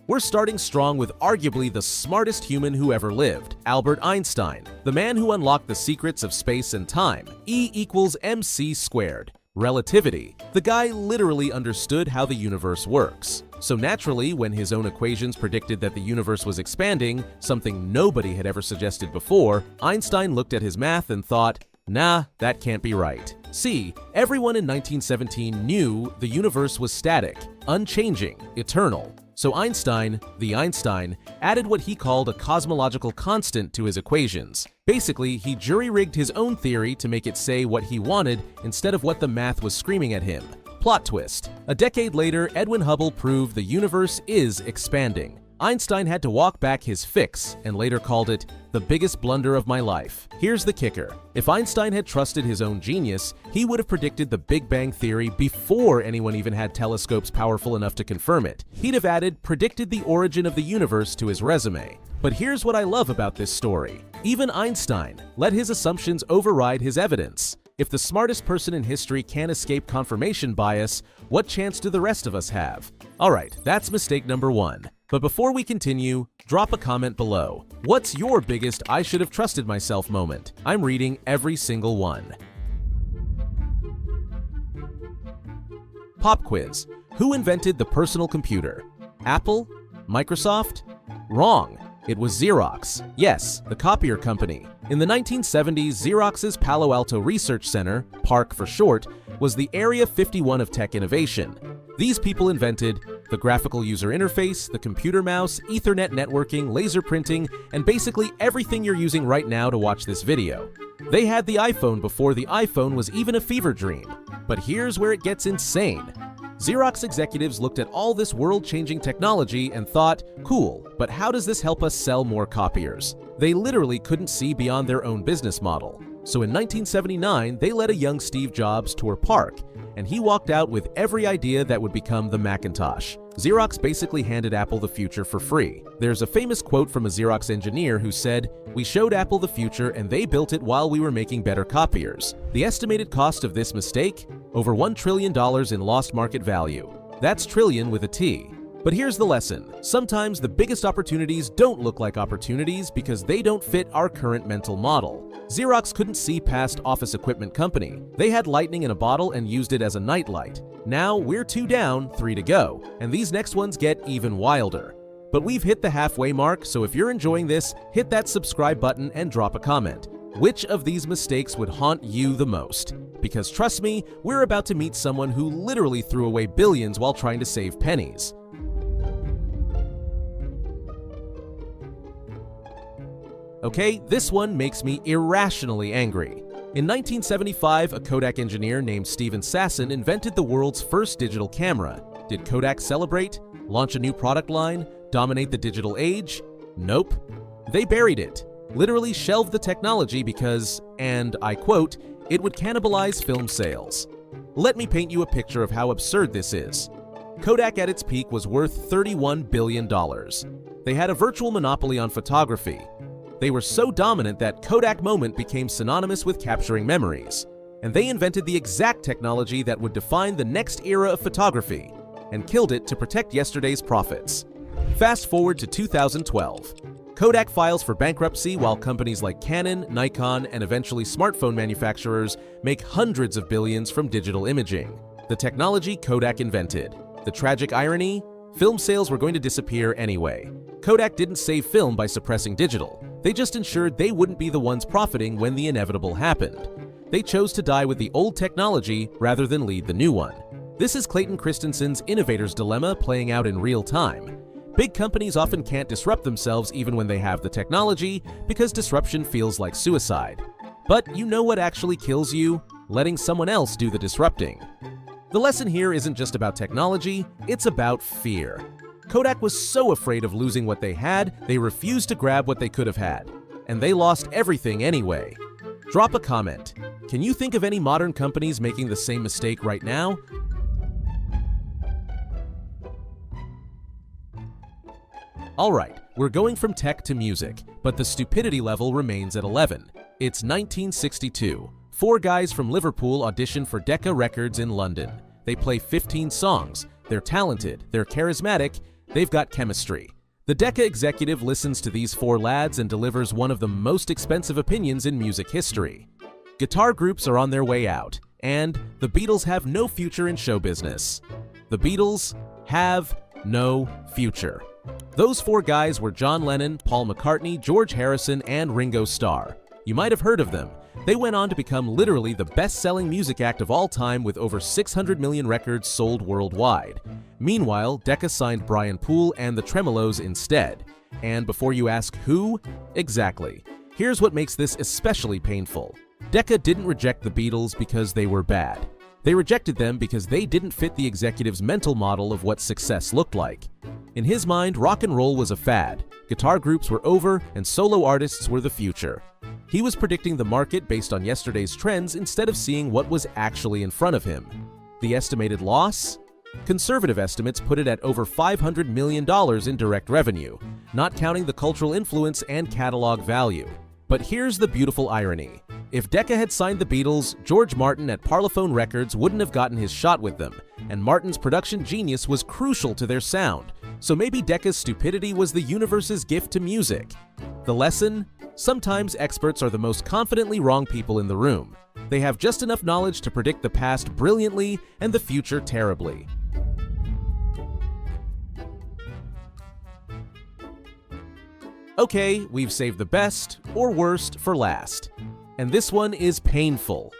We're starting strong with arguably the smartest human who ever lived, Albert Einstein, the man who unlocked the secrets of space and time. E equals mc squared. Relativity. The guy literally understood how the universe works. So naturally, when his own equations predicted that the universe was expanding, something nobody had ever suggested before, Einstein looked at his math and thought, nah, that can't be right. See, everyone in 1917 knew the universe was static, unchanging, eternal. So Einstein, the Einstein, added what he called a cosmological constant to his equations. Basically, he jury-rigged his own theory to make it say what he wanted instead of what the math was screaming at him. Plot twist. A decade later, Edwin Hubble proved the universe is expanding. Einstein had to walk back his fix and later called it the biggest blunder of my life. Here's the kicker. If Einstein had trusted his own genius, he would have predicted the Big Bang Theory before anyone even had telescopes powerful enough to confirm it. He'd have added predicted the origin of the universe to his resume. But here's what I love about this story. Even Einstein let his assumptions override his evidence. If the smartest person in history can't escape confirmation bias, what chance do the rest of us have? Alright, that's mistake number 1. But before we continue, drop a comment below. What's your biggest I should have trusted myself moment? I'm reading every single one. Pop quiz. Who invented the personal computer? Apple? Microsoft? Wrong. It was Xerox. Yes, the copier company. In the 1970s, Xerox's Palo Alto Research Center, PARC for short, was the Area 51 of tech innovation. These people invented the graphical user interface, the computer mouse, Ethernet networking, laser printing, and basically everything you're using right now to watch this video. They had the iPhone before the iPhone was even a fever dream. But here's where it gets insane. Xerox executives looked at all this world-changing technology and thought, cool, but how does this help us sell more copiers? They literally couldn't see beyond their own business model. So in 1979, they let a young Steve Jobs tour PARC, and he walked out with every idea that would become the Macintosh. Xerox basically handed Apple the future for free. There's a famous quote from a Xerox engineer who said, "We showed Apple the future and they built it while we were making better copiers." The estimated cost of this mistake? Over $1 trillion in lost market value. That's trillion with a T. But here's the lesson. Sometimes the biggest opportunities don't look like opportunities because they don't fit our current mental model. Xerox couldn't see past office equipment company. They had lightning in a bottle and used it as a nightlight. Now we're 2 down, 3 to go, and these next ones get even wilder. But we've hit the halfway mark, so if you're enjoying this, hit that subscribe button and drop a comment. Which of these mistakes would haunt you the most? Because trust me, we're about to meet someone who literally threw away billions while trying to save pennies. Okay, this one makes me irrationally angry. In 1975, a Kodak engineer named Steven Sasson invented the world's first digital camera. Did Kodak celebrate? Launch a new product line? Dominate the digital age? Nope. They buried it. Literally shelved the technology because, and I quote, it would cannibalize film sales. Let me paint you a picture of how absurd this is. Kodak at its peak was worth $31 billion. They had a virtual monopoly on photography. They were so dominant that Kodak moment became synonymous with capturing memories. And they invented the exact technology that would define the next era of photography, and killed it to protect yesterday's profits. Fast forward to 2012. Kodak files for bankruptcy while companies like Canon, Nikon, and eventually smartphone manufacturers make hundreds of billions from digital imaging. The technology Kodak invented. The tragic irony? Film sales were going to disappear anyway. Kodak didn't save film by suppressing digital. They just ensured they wouldn't be the ones profiting when the inevitable happened. They chose to die with the old technology rather than lead the new one. This is Clayton Christensen's innovator's dilemma playing out in real time. Big companies often can't disrupt themselves even when they have the technology because disruption feels like suicide. But you know what actually kills you? Letting someone else do the disrupting. The lesson here isn't just about technology, it's about fear. Kodak was so afraid of losing what they had, they refused to grab what they could have had. And they lost everything anyway. Drop a comment. Can you think of any modern companies making the same mistake right now? Alright, we're going from tech to music, but the stupidity level remains at 11. It's 1962. 4 guys from Liverpool audition for Decca Records in London. They play 15 songs. They're talented, they're charismatic, They've got chemistry. The Decca executive listens to these four lads and delivers one of the most expensive opinions in music history. Guitar groups are on their way out, and the Beatles have no future in show business. The Beatles have no future. Those four guys were John Lennon, Paul McCartney, George Harrison, and Ringo Starr. You might have heard of them. They went on to become literally the best-selling music act of all time with over 600 million records sold worldwide. Meanwhile, Decca signed Brian Poole and the Tremolos instead. And before you ask who? Exactly. Here's what makes this especially painful. Decca didn't reject the Beatles because they were bad. They rejected them because they didn't fit the executive's mental model of what success looked like. In his mind, rock and roll was a fad, guitar groups were over, and solo artists were the future. He was predicting the market based on yesterday's trends instead of seeing what was actually in front of him. The estimated loss? Conservative estimates put it at over $500 million in direct revenue, not counting the cultural influence and catalog value. But here's the beautiful irony. If Decca had signed the Beatles, George Martin at Parlophone Records wouldn't have gotten his shot with them, and Martin's production genius was crucial to their sound. So maybe Decca's stupidity was the universe's gift to music. The lesson? Sometimes experts are the most confidently wrong people in the room. They have just enough knowledge to predict the past brilliantly and the future terribly. Okay, we've saved the best, or worst, for last. And this one is painful.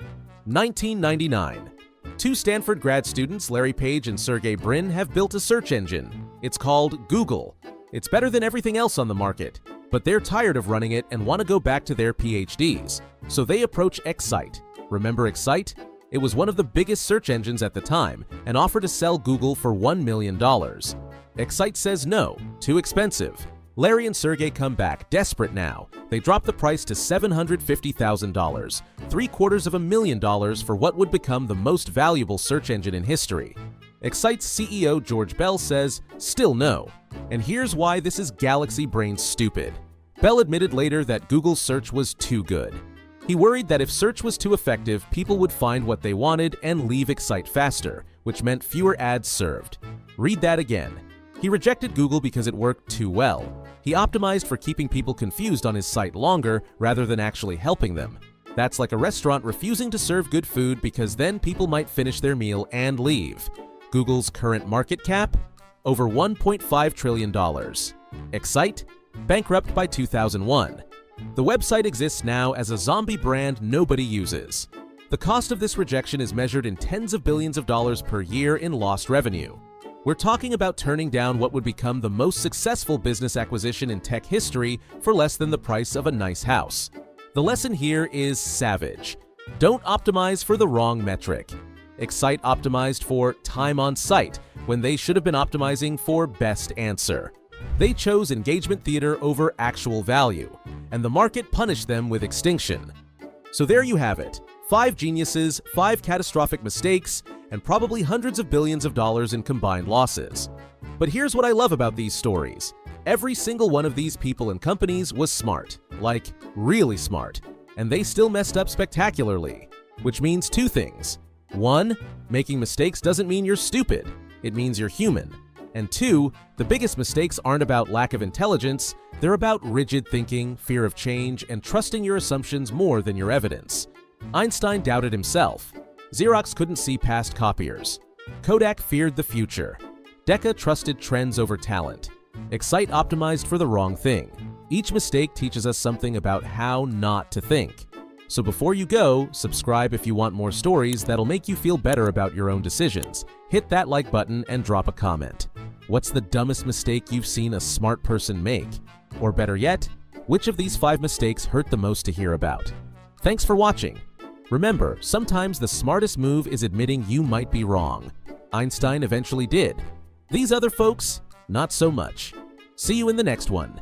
1999. Two Stanford grad students, Larry Page and Sergey Brin, have built a search engine. It's called Google. It's better than everything else on the market, but they're tired of running it and want to go back to their PhDs. So they approach Excite. Remember Excite? It was one of the biggest search engines at the time and offered to sell Google for $1 million. Excite says no, too expensive. Larry and Sergey come back, desperate now. They drop the price to $750,000, $750,000 for what would become the most valuable search engine in history. Excite's CEO George Bell says, still no. And here's why this is galaxy brain stupid. Bell admitted later that Google's search was too good. He worried that if search was too effective, people would find what they wanted and leave Excite faster, which meant fewer ads served. Read that again. He rejected Google because it worked too well. He optimized for keeping people confused on his site longer rather than actually helping them. That's like a restaurant refusing to serve good food because then people might finish their meal and leave. Google's current market cap? Over $1.5 trillion. Excite? Bankrupt by 2001. The website exists now as a zombie brand nobody uses. The cost of this rejection is measured in tens of billions of dollars per year in lost revenue. We're talking about turning down what would become the most successful business acquisition in tech history for less than the price of a nice house. The lesson here is savage. Don't optimize for the wrong metric. Excite optimized for time on site when they should have been optimizing for best answer. They chose engagement theater over actual value, and the market punished them with extinction. So there you have it. 5 geniuses, 5 catastrophic mistakes, and probably hundreds of billions of dollars in combined losses. But here's what I love about these stories. Every single one of these people and companies was smart, like really smart, and they still messed up spectacularly, which means 2 things. 1, making mistakes doesn't mean you're stupid, it means you're human. And 2, the biggest mistakes aren't about lack of intelligence, they're about rigid thinking, fear of change, and trusting your assumptions more than your evidence. Einstein doubted himself. Xerox couldn't see past copiers. Kodak feared the future. Decca trusted trends over talent. Excite optimized for the wrong thing. Each mistake teaches us something about how not to think. So before you go, subscribe if you want more stories that'll make you feel better about your own decisions. Hit that like button and drop a comment. What's the dumbest mistake you've seen a smart person make? Or better yet, which of these 5 mistakes hurt the most to hear about? Thanks for watching. Remember, sometimes the smartest move is admitting you might be wrong. Einstein eventually did. These other folks, not so much. See you in the next one.